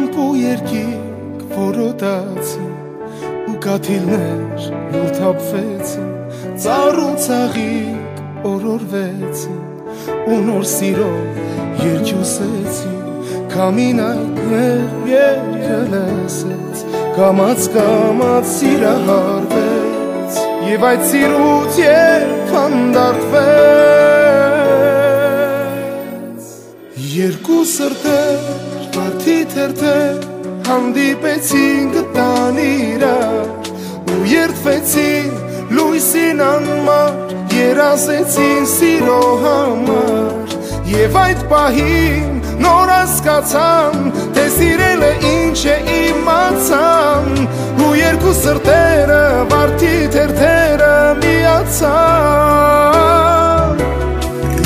ամպու երկիկ որոտացին ու կաթիլներ լուր թափվեցին, ծառ ու ցաղիկ օրորվեցին ու նոր սիրով երջուսեցին, քամին այդ մեր երկը լսեց, կամաց սիրահարվեց և այդ սիրուց երբ հանդարտվեց։ Երկու սրտեր վարդի թերթեր հանդիպեցին գտան իրար ու երդվեցին լույսին անմար, երազեցին սիրո համար և այդ պահին նոր հասկացան, թե սիրելը ինչ է իմացան ու երկու սրտերը վարդի թերթերը միացան։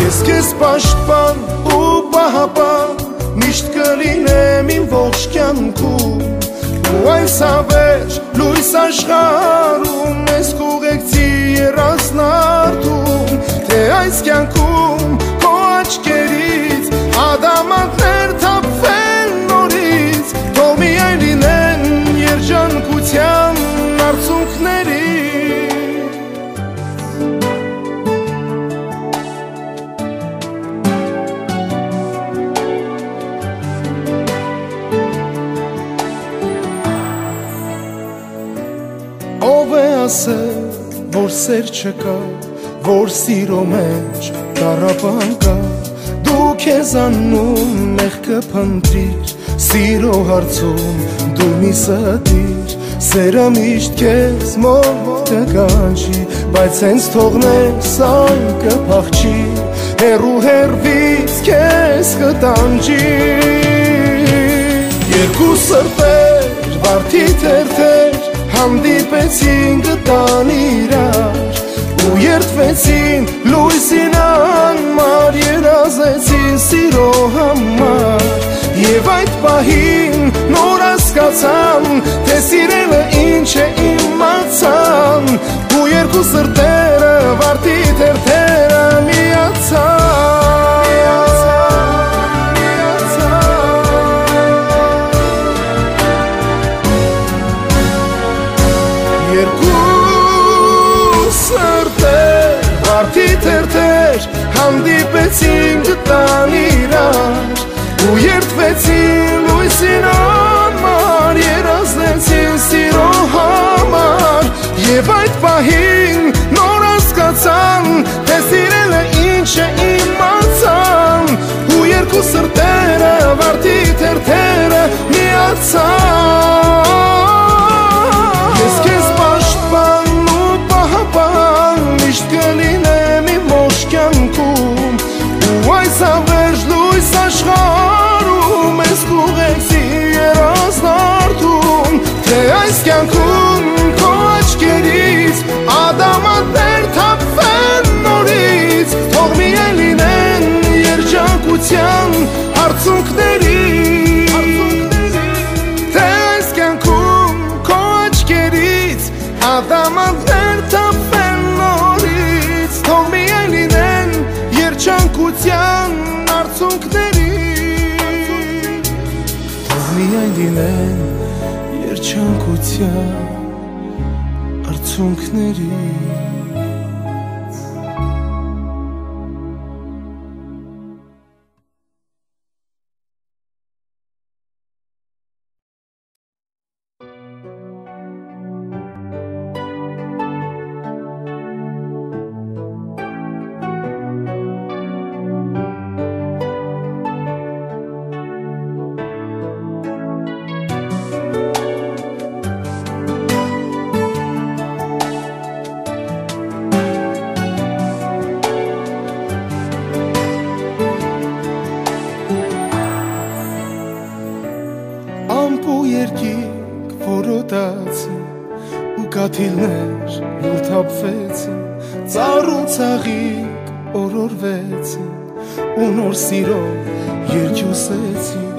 Ես քեզ պաշտպան ու պահապան միշտ կլինեմ իմ ողջ կյանքում ու այս հավերժ լույս աշխարհում ես կուղեկցի երազնարդում, թե այս կյանքում քո աչքերից ադամանդներ թափվեն նորից, թող միայն լինեն երջանկության արցունքների։ Ով է ասել, որ սեր չկա, որ սիրո մեջ տառապան կա, դու քեզ աննում մեղքը փնտրիր, սիրո հարցում դու մի ստիր, սերը միշտ քեզ մոտ կկանչի, բայց հենց թողնես այն կփախչի, հեռու հեռվից քեզ կտանջի։ Երկու սրտեր վարդի թերթեր հանդիպեցին գտան իրար ու երդվեցին լույսին անմար, երազեցին սիրո համար և այդ պահին նոր հասկացան, թե սիրելը ինչ է իմացան ու երկու սրտերը վարդի թերթերը միացան։ Վարդի թերթեր հանդիպեցին գտան իրար ու երդվեցին լույսին անմար, երազեցին սիրո համար և այդ պահին նոր հասկացան, թե սիրելը ինչ է իմացան ու երկու սրտերը վարդի թերթերը միացան։ Ես քեզ պաշտպան ու պահապան միշտ կլինեմ իմ ողջ կյանքում ու այս հավերժ լույս աշխարհում ես կուղեկցի երազնարդում, թե այս կյանքում քո աչքերից ադամանդներ թափվեն նորից, թող միայն լինեն երջանկության արցունքների, թե այս կյանքում քո աչքերից ադամանդներ թափվեն նորից, թող միայն լինեն երջանկության արցունքների, թող միայն լինեն երջանկության արցունքների։ Երկիկ որոտացին ու կաթիլներ լուր թափվեցին, ծառ ու ցաղիկ օրորվեցին ու նոր սիրով երջուսեցին,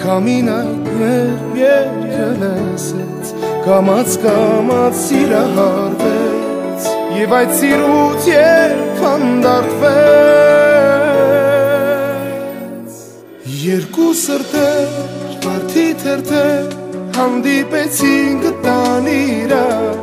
քամին այդ մեր երկը լսեց, կամաց սիրահարվեց և այդ սիրուց երբ հանդարտվեց։ Երկու սրտեր վարդի թերթեր թերթեր հանդիպեցին գտան իրար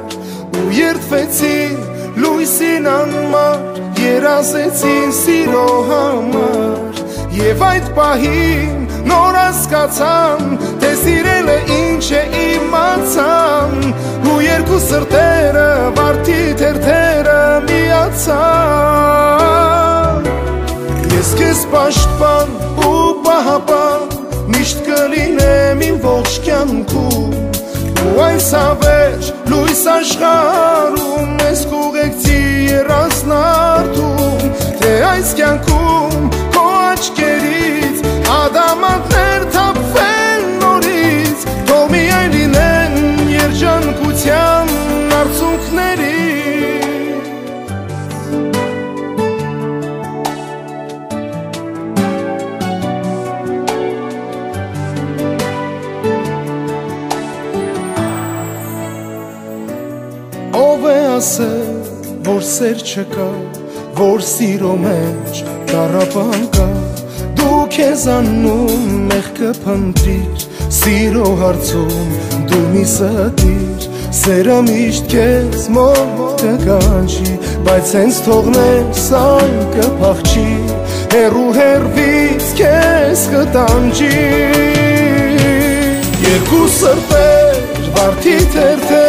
ու երդվեցին լույսին անմար երազեցին սիրո համար եւ այդ պահին նոր հասկացան թե սիրելը ինչ է իմացան ու երկու սրտերը վարդի թերթերը միացան ես քեզ պաշտպան ու պահապան միշտ կլինեմ իմ ողջ կյանքում ու այս ավեջ լույս աշխարհում ես կուղեկցի երազնարդում թե այս կյանքում քո աչքերից ադամանդներ թափվեն նորից թող միայն լինեն երջանկության արցունքների ով է ասել որ սեր չկա որ սիրո մեջ տառապան կա դու քեզ աննում մեղքը փնտրիր սիրո հարցում դու մի ստիր սերը միշտ քեզ մոտ կկանչի բայց հենց թողնես ան կփախչի հեռու հեռվից քեզ կտանջի երկու սրտեր վարդի թերթեր